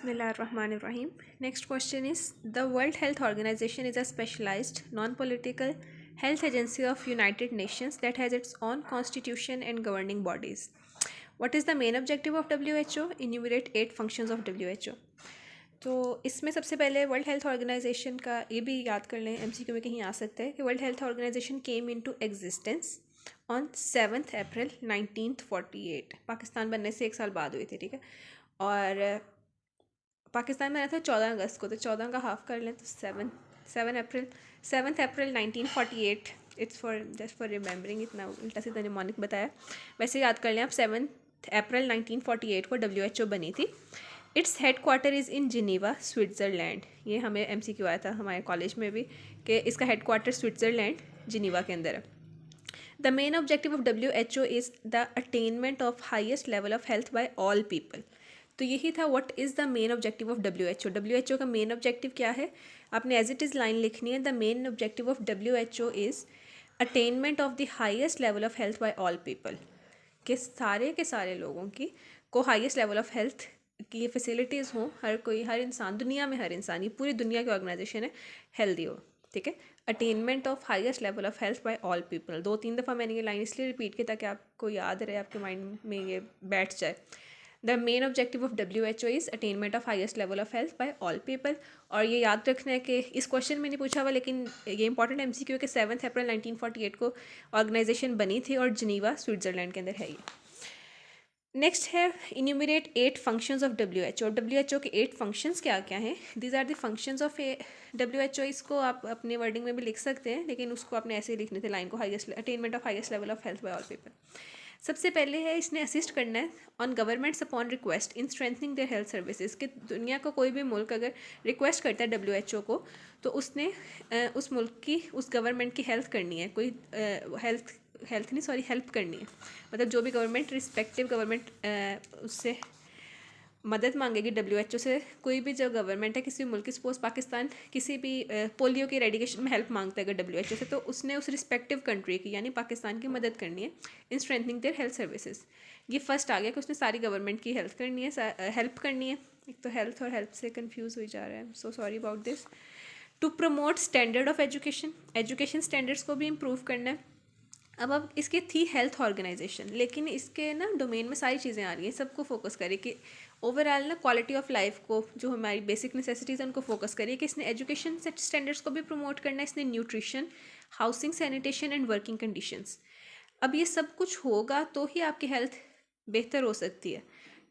Bismillahirrahmanirrahim. Next question is, the World Health Organization is a specialized, non-political health agency of United Nations that has its own constitution and governing bodies. What is the main objective of WHO? Enumerate 8 functions of WHO. तो इसमें सबसे पहले world Health organisation का ये भी याद कर लें, MCQ में कहीं आ सकता है कि World Health Organization came into existence on 7 April 1948. Pakistan बनने से 1 साल बाद हुई थी, ठीक है। और पाकिस्तान में आया था 14 अगस्त को, तो 14 का हाफ कर लें तो 7 April 1948. It's for just for remembering, इतना उल्टा सीधा निमोनिक बताया, वैसे याद कर लें आप। 7 अप्रैल 1948 को WHO बनी थी। Its head quarter is in Geneva, Switzerland. ये हमें MCQ आया था हमारे कॉलेज में भी कि इसका हेड क्वार्टर स्विट्ज़रलैंड जिनेवा के अंदर है। The main objective of WHO is the attainment of highest level of health by all people. तो यही था what is the main objective of WHO का मेन ऑब्जेक्टिव क्या है, आपने एज इट इज़ लाइन लिखनी है। The main objective of WHO is attainment of the highest level of health by all people, के सारे लोगों की को हाइएस्ट लेवल ऑफ हेल्थ की फैसिलिटीज़ हों, हर इंसान, दुनिया में हर इंसान, ये पूरी दुनिया की ऑर्गेनाइजेशन है, हेल्दी हो, ठीक है। Attainment of highest level of health by all people, 2-3 दफ़ा मैंने ये लाइन इसलिए रिपीट की ताकि आपको याद रहे, आपके माइंड में ये बैठ जाए। The main objective of WHO is attainment of highest level of health by all people. और ये याद रखना है कि इस क्वेश्चन में नहीं पूछा हुआ, लेकिन ये इंपॉर्टेंट MCQ है कि 7 अप्रैल 1948 को ऑर्गेनाइजेशन बनी थी और जिनेवा स्विट्ज़रलैंड के अंदर है ये। नेक्स्ट है enumerate 8 functions of WHO। WHO के 8 फंक्शंस क्या क्या हैं? These are the functions of WHO। इसको आप अपने वर्डिंग में भी लिख सकते हैं, लेकिन उसको आपने ऐसे ही लिखने थे लाइन को, highest attainment of highest level of health by all people. सबसे पहले है, इसने असिस्ट करना है on governments upon request in strengthening their health services. कि दुनिया का कोई भी मुल्क अगर रिक्वेस्ट करता है WHO को, तो उसने उस मुल्क की, उस गवर्नमेंट की हेल्प करनी है, कोई हेल्प करनी है। मतलब जो भी गवर्नमेंट, रिस्पेक्टिव गवर्नमेंट उससे मदद मांगेगी WHO से, कोई भी जो गवर्नमेंट है किसी भी मुल्क की, सपोज पाकिस्तान किसी भी पोलियो की रेडिकेशन में हेल्प मांगता है अगर WHO से, तो उसने उस रिस्पेक्टिव कंट्री की यानी पाकिस्तान की मदद करनी है इन स्ट्रेंथनिंग देयर हेल्थ सर्विसेज। ये फर्स्ट आ गया कि उसने सारी गवर्नमेंट की हेल्प करनी है, हेल्प करनी है। एक तो हेल्थ और हेल्प से कन्फ्यूज़ हो जा रहा है, so sorry about this. To promote standard of education, education standards को भी इम्प्रूव करना है। अब इसकी थी हेल्थ ऑर्गेनाइजेशन, लेकिन इसके ना डोमेन में सारी चीज़ें आ रही हैं, सबको फोकस करिए कि ओवरऑल ना क्वालिटी ऑफ लाइफ को, जो हमारी बेसिक नेसेसिटीज़ हैं उनको फोकस करिए। कि इसने एजुकेशन स्टैंडर्ड्स को भी प्रमोट करना है, इसने nutrition, housing, sanitation and working conditions. अब ये सब कुछ होगा तो ही आपकी हेल्थ बेहतर हो सकती है।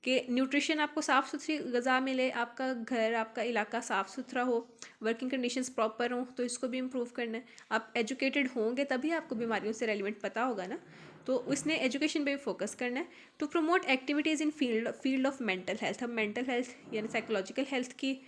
कि न्यूट्रिशन, आपको साफ़ सुथरी ग़िज़ा मिले, आपका घर, आपका इलाका साफ़ सुथरा हो, वर्किंग कंडीशंस प्रॉपर हों, तो इसको भी इम्प्रूव करना है। आप एजुकेटेड होंगे तभी आपको बीमारियों से रेलिवेंट पता होगा ना, तो इसने एजुकेशन पे भी फोकस करना है। To promote activities in field of mental health. अब मेंटल हेल्थ यानी साइकोलॉजिकल हेल्थ की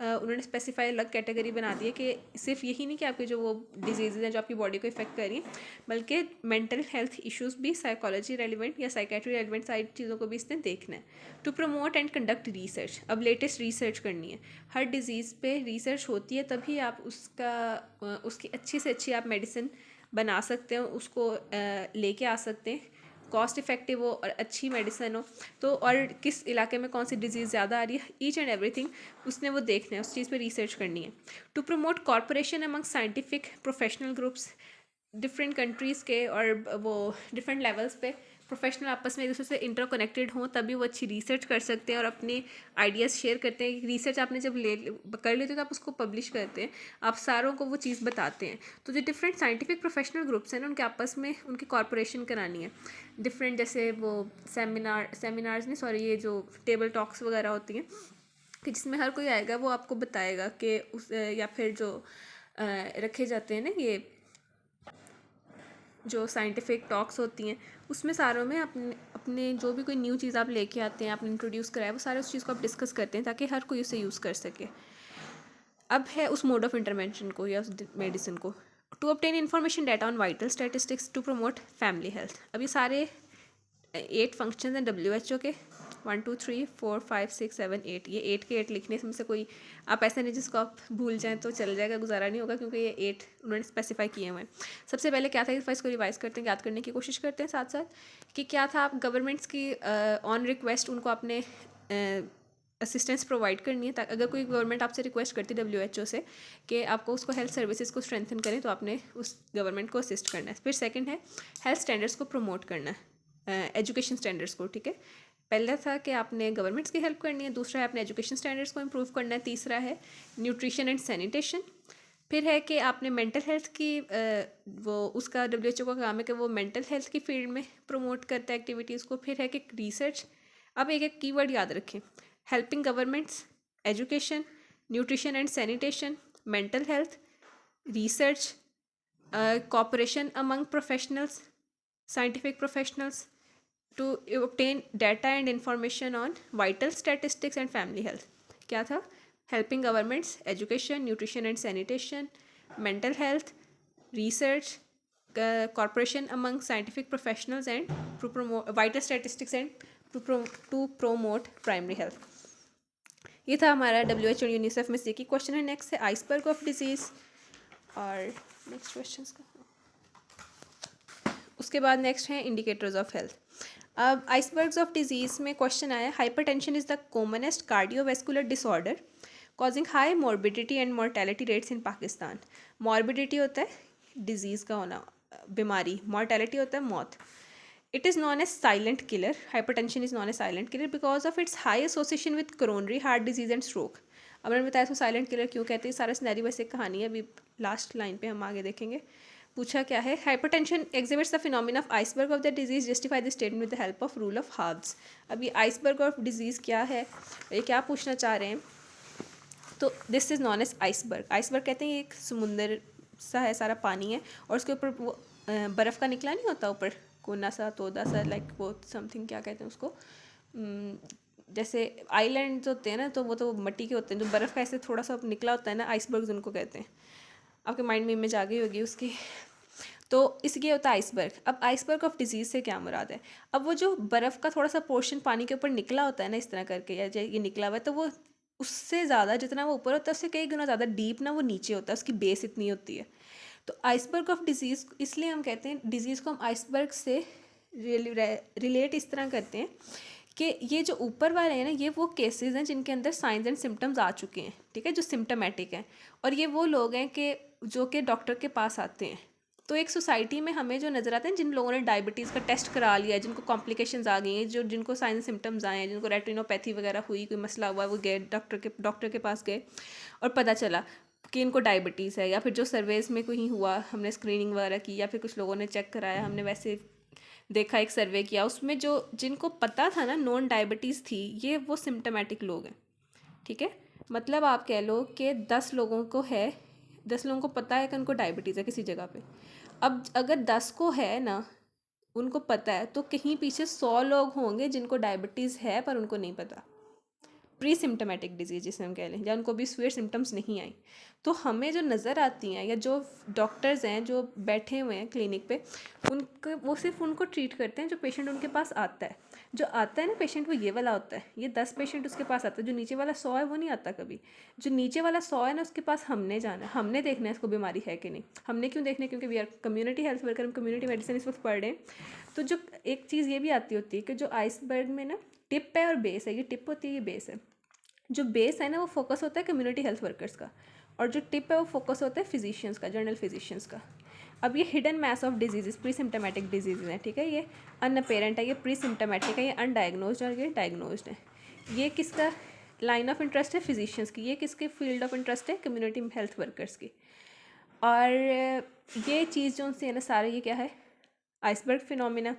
उन्होंने स्पेसिफाई अलग कैटेगरी बना दी है कि सिर्फ यही नहीं कि आपके जो वो डिजीज़ हैं जो आपकी बॉडी को इफेक्ट कर रही हैं, बल्कि मेंटल हेल्थ इश्यूज़ भी, साइकोलॉजी रेलिवेंट या साइकेट्री रेलिवेंट सारी चीज़ों को भी इसने देखना है। To promote and conduct research, अब लेटेस्ट रिसर्च करनी है, हर डिज़ीज़ पे रिसर्च होती है तभी आप उसकी अच्छी से अच्छी आप मेडिसिन बना सकते हैं, उसको लेके आ सकते हैं, कॉस्ट इफ़ेक्टिव हो और अच्छी मेडिसिन हो। तो और किस इलाके में कौन सी डिजीज़ ज़्यादा आ रही है, ईच एंड एवरीथिंग उसने वो देखना है, उस चीज़ पे रिसर्च करनी है। To promote corporation among scientific professional groups, different countries के और वो डिफरेंट लेवल्स पे प्रोफेशनल आपस में एक दूसरे से इंटरकनेक्टेड हों, तभी वो अच्छी रिसर्च कर सकते हैं और अपने आइडियाज़ शेयर करते हैं। रिसर्च आपने जब कर लेते हो तो आप उसको पब्लिश करते हैं, आप सारों को वो चीज़ बताते हैं। तो जो डिफरेंट साइंटिफिक प्रोफेशनल ग्रुप्स हैं ना, उनके आपस में उनकी कॉर्पोरेशन करानी है। डिफरेंट जैसे वो सेमिनार्स नहीं, सॉरी, ये जो टेबल टॉक्स वगैरह होती हैं कि जिसमें हर कोई आएगा, वो आपको बताएगा कि उस या फिर जो रखे जाते हैं ना, ये जो साइंटिफिक टॉक्स होती हैं, उसमें सारों में अपने जो भी कोई न्यू चीज़ आप लेके आते हैं, आपने इंट्रोड्यूस कराया, वो सारे उस चीज़ को आप डिस्कस करते हैं ताकि हर कोई उसे यूज़ कर सके। अब है उस मोड ऑफ इंटरवेंशन को या उस मेडिसिन को। To obtain information data on vital statistics to promote family health. अब ये सारे 8 फंक्शन हैं WHO के, 1 2 3 4 5 6 7 8, ये 8 के 8 लिखने में से कोई आप ऐसा नहीं जिसको आप भूल जाएं तो चल जाएगा, गुजारा नहीं होगा, क्योंकि ये 8 उन्होंने स्पेसिफाई किए हुए हैं। सबसे पहले क्या था, इस इसको रिवाइज करते हैं, याद करने की कोशिश करते हैं साथ साथ कि क्या था। आप गवर्नमेंट्स की ऑन रिक्वेस्ट उनको आपने असिस्टेंस प्रोवाइड करनी है, ताकि अगर कोई गवर्नमेंट आपसे रिक्वेस्ट करती है WHO से कि आपको उसको हेल्थ सर्विसेज को स्ट्रेंथन करें, तो आपने उस गवर्नमेंट को असिस्ट करना है। फिर सेकंड है हेल्थ स्टैंडर्ड्स को प्रमोट करना है, एजुकेशन स्टैंडर्ड्स को, ठीक है। पहला था कि आपने गवर्नमेंट्स की हेल्प करनी है, दूसरा है अपने एजुकेशन स्टैंडर्ड्स को इम्प्रूव करना है, तीसरा है न्यूट्रिशन एंड सैनिटेशन। फिर है कि आपने मेंटल हेल्थ की वो उसका WHO का काम है कि वो मेंटल हेल्थ की फील्ड में प्रमोट करता है एक्टिविटीज़ को। फिर है कि रिसर्च। अब एक एक कीवर्ड याद रखें, helping governments, education, nutrition and sanitation, mental health, research, cooperation among professionals, scientific professionals to obtain data and information on vital statistics and family health. क्या था? Helping governments, education, nutrition and sanitation, mental health, research, cooperation among scientific professionals and to promote vital statistics and to promote primary health. ये था हमारा WHO और UNICEF में से की question है। नेक्स्ट है आइसबर्ग ऑफ डिजीज़, और नेक्स्ट क्वेश्चन का उसके बाद नेक्स्ट है इंडिकेटर्स ऑफ हेल्थ। अब आइसबर्ग्स ऑफ डिजीज़ में क्वेश्चन आया, hypertension is the commonest cardiovascular disorder causing high morbidity and mortality rates in Pakistan. Morbidity होता है डिजीज़ का होना, बीमारी, मोर्टेलिटी होता है मौत। It is known as silent killer, hypertension is known as silent killer because of its high association with coronary heart disease and stroke. अब मैंने बताया इसको साइलेंट किलर क्यों कहते हैं, सारा सिनेरियो वैसे एक कहानी है, अभी लास्ट लाइन पे हम आगे देखेंगे। पूछा क्या है, hypertension exhibits the phenomena of iceberg of the disease justify the statement with the help of rule of herbs. अब ये आइसबर्ग ऑफ डिजीज़ क्या है, ये क्या पूछना चाह रहे हैं, तो this is known as iceberg. Iceberg कहते हैं ये एक समुंदर सा है, सारा पानी है, और उसके ऊपर वो बर्फ़ का निकला नहीं होता ऊपर कोना सा तोदा सा, लाइक वो समथिंग क्या कहते हैं उसको, जैसे आइलैंड्स होते हैं ना, तो वो मिट्टी के होते हैं, जो बर्फ़ का ऐसे थोड़ा सा निकला होता है ना, आइसबर्ग्स उनको कहते हैं। आपके माइंड में इमेज आ गई होगी उसकी। तो इसलिए होता है आइसबर्ग। अब आइसबर्ग ऑफ डिजीज़ से क्या मुराद है, अब वो जो बर्फ़ का थोड़ा सा पोर्शन पानी के ऊपर निकला होता है ना, इस तरह करके, या ये निकला हुआ है, तो वो उससे ज़्यादा जितना वो ऊपर होता है उससे कई गुना ज़्यादा डीप ना वो नीचे होता है, उसकी बेस इतनी होती है। तो आइसबर्ग ऑफ डिजीज़ इसलिए हम कहते हैं, डिजीज़ को हम आइसबर्ग से रिलेट इस तरह करते हैं कि ये जो ऊपर वाले हैं ना, ये वो केसेस हैं जिनके अंदर साइंस एंड सिम्टम्स आ चुके हैं, ठीक है, जो सिम्टमेटिक हैं, और ये वो लोग हैं कि जो कि डॉक्टर के पास आते हैं। तो एक सोसाइटी में हमें जो नज़र आते हैं, जिन लोगों ने डायबिटीज़ का टेस्ट करा लिया है, जिनको कॉम्प्लिकेशंस आ गई हैं, जो जिनको साइंस सिम्टम्स आए हैं, जिनको रेटिनोपैथी वगैरह हुई, कोई मसला हुआ, वो गए डॉक्टर के पास गए और पता चला कि इनको डायबिटीज़ है, या फिर जो सर्वेज़ में कहीं हुआ, हमने स्क्रीनिंग वगैरह की, या फिर कुछ लोगों ने चेक कराया, हमने वैसे देखा, एक सर्वे किया, उसमें जो जिनको पता था ना नॉन डायबिटीज़ थी, ये वो सिम्टमेटिक लोग हैं, ठीक है। मतलब आप कह लो कि 10 लोगों को है, 10 लोगों को पता है कि उनको डायबिटीज़ है किसी जगह पे। अब अगर 10 को है ना, उनको पता है, तो कहीं पीछे 100 लोग होंगे जिनको डायबिटीज़ है पर उनको नहीं पता। प्री सिम्टमेटिक डिजीज़ जिसे हम कह लें, या उनको भी सीवियर सिम्टम्स नहीं आई। तो हमें जो नज़र आती हैं, या जो डॉक्टर्स हैं जो बैठे हुए हैं क्लिनिक पे, उनको वो सिर्फ उनको ट्रीट करते हैं जो पेशेंट उनके पास आता है। जो आता है ना पेशेंट, वो ये वाला होता है, ये 10 पेशेंट उसके पास आता है, जो नीचे वाला 100 है वो नहीं आता कभी। जो नीचे वाला 100 है ना, उसके पास हमने जाना है, हमने देखना है इसको बीमारी है कि नहीं। हमने क्यों देखना है, क्योंकि we are community health worker, हम कम्युनिटी मेडिसिन इस वक्त पढ़ रहे हैं। तो जो एक चीज़ ये भी आती होती है कि जो आइसबर्ग में ना टिप है और बेस है, ये टिप होती है, ये बेस है। जो बेस है ना वो फोकस होता है कम्युनिटी हेल्थ वर्कर्स का, और जो टिप है वो फोकस होता है फिजिशियंस का, जनरल फिजिशियंस का। अब ये hidden mass of disease pre symptomatic disease हैं, ठीक है, ये अनअपेरेंट है, ये प्री सिम्टमेटिक है, ये अनडायग्नोज्ड और ये डायग्नोज्ड है। ये किसका लाइन ऑफ इंटरेस्ट है, फिजिशियंस की। ये किसके फील्ड ऑफ इंटरेस्ट है, कम्युनिटी हेल्थ वर्कर्स की। और ये चीज़ जो उनसे है ना सारे, ये क्या है, आइसबर्ग फिनोमिना।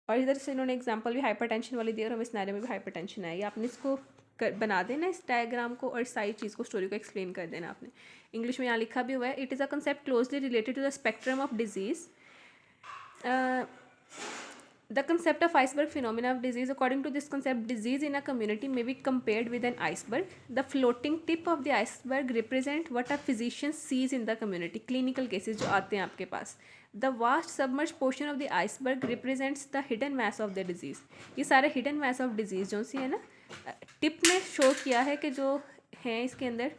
और इधर से इन्होंने एग्जांपल भी हाइपरटेंशन वाली दी, और हम इस नारे में भी हाइपरटेंशन है। ये आपने इसको बना देना इस डायग्राम को, और सारी चीज़ को, स्टोरी को एक्सप्लेन कर देना आपने। इंग्लिश में यहाँ लिखा भी हुआ है, it is a concept closely related to the spectrum of disease. The concept of iceberg phenomena of disease, according to this concept, disease in a community may be compared with an iceberg. The floating tip of the iceberg represent what a physician sees in the community. Clinical cases जो आते हैं आपके पास. The vast submerged portion of the iceberg represents the hidden mass of the disease. ये सारे hidden mass of disease जो सी है ना, tip में शो किया है कि जो हैं इसके अंदर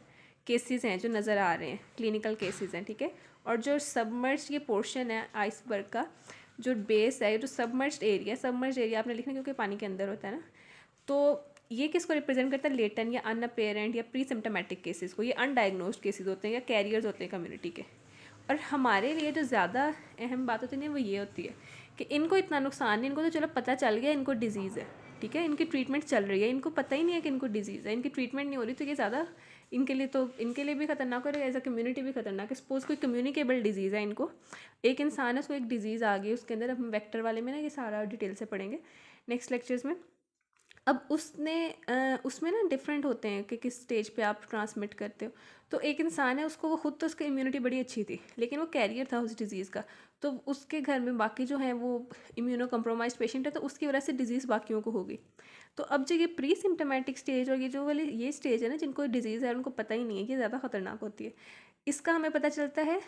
केसेस हैं जो नज़र आ रहे हैं, क्लिनिकल केसेस हैं, ठीक है। और जो सबमर्ज ये पोर्शन है आइसबर्ग का, जो बेस है, जो सबमर्ज्ड एरिया आपने लिखना क्योंकि पानी के अंदर होता है ना, तो ये किसको रिप्रेजेंट करता है, लेटेंट या अनअपेरेंट या प्री सिम्टोमेटिक केसेस को, ये अनडायग्नोस्ड केसेस होते हैं या कैरियर्स होते हैं कम्युनिटी के। और हमारे लिए जो ज़्यादा अहम बात होती है वो ये होती है कि इनको इतना नुकसान नहीं, इनको तो चलो पता चल गया इनको डिजीज़ है, ठीक है, इनकी ट्रीटमेंट चल रही है, इनको पता ही नहीं है कि इनको डिजीज़ है, इनकी ट्रीटमेंट नहीं हो रही, तो ये ज़्यादा इनके लिए, तो इनके लिए भी खतरनाक और एज अ कम्युनिटी भी खतरनाक है। सपोज कोई कम्युनिकेबल डिजीज़ है, इनको एक इंसान है, उसको एक डिजीज़ आ गई, उसके अंदर हम वेक्टर वाले में ना ये सारा डिटेल से पढ़ेंगे नेक्स्ट लेक्चर्स में। अब उसमें ना डिफरेंट होते हैं कि किस स्टेज पे आप ट्रांसमिट करते हो। तो एक इंसान है, उसको वो खुद तो उसकी इम्यूनिटी बड़ी अच्छी थी, लेकिन वो कैरियर था उस डिज़ीज़ का, तो उसके घर में बाकी जो हैं वो इम्यूनो कम्प्रोमाइज पेशेंट है, तो उसकी वजह से डिज़ीज़ बाकियों को होगी। तो अब जो ये प्री सिम्टोमेटिक स्टेज और ये जो वाली ये स्टेज है ना, जिनको डिज़ीज़ है उनको पता ही नहीं है, ये ज़्यादा ख़तरनाक होती है। इसका हमें पता चलता है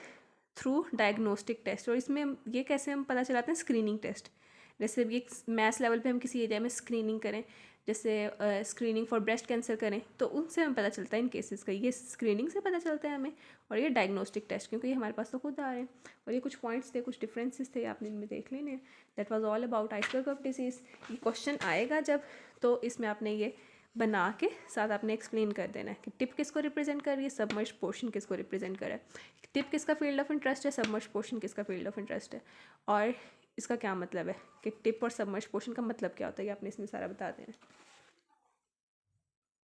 थ्रू डायग्नोस्टिक टेस्ट। और इसमें ये कैसे हम पता चलाते हैं, स्क्रीनिंग टेस्ट। जैसे ये मैस लेवल पे हम किसी एरिया में स्क्रीनिंग करें, जैसे स्क्रीनिंग फॉर ब्रेस्ट कैंसर करें, तो उनसे हमें पता चलता है इन केसेस का, ये स्क्रीनिंग से पता चलता है हमें। और ये डायग्नोस्टिक टेस्ट, क्योंकि ये हमारे पास तो खुद आ रहे हैं। और ये कुछ पॉइंट्स थे, कुछ डिफरेंसेस थे, आपने इनमें देख लेने। That was all about iceberg of disease. ये क्वेश्चन आएगा जब, तो इसमें आपने ये बना के साथ आपने एक्सप्लेन कर देना है कि टिप किसको रिप्रेजेंट कर रही है, सबमर्ज पोर्शन किसको रिप्रेजेंट कर रहा है, टिप किसका फील्ड ऑफ इंटरेस्ट है, सबमर्ज पोर्शन किसका फील्ड ऑफ इंटरेस्ट है, और इसका क्या मतलब है कि टिप और सबमर्ज पोर्शन का मतलब क्या होता है, ये आपने इसमें सारा बता देना है।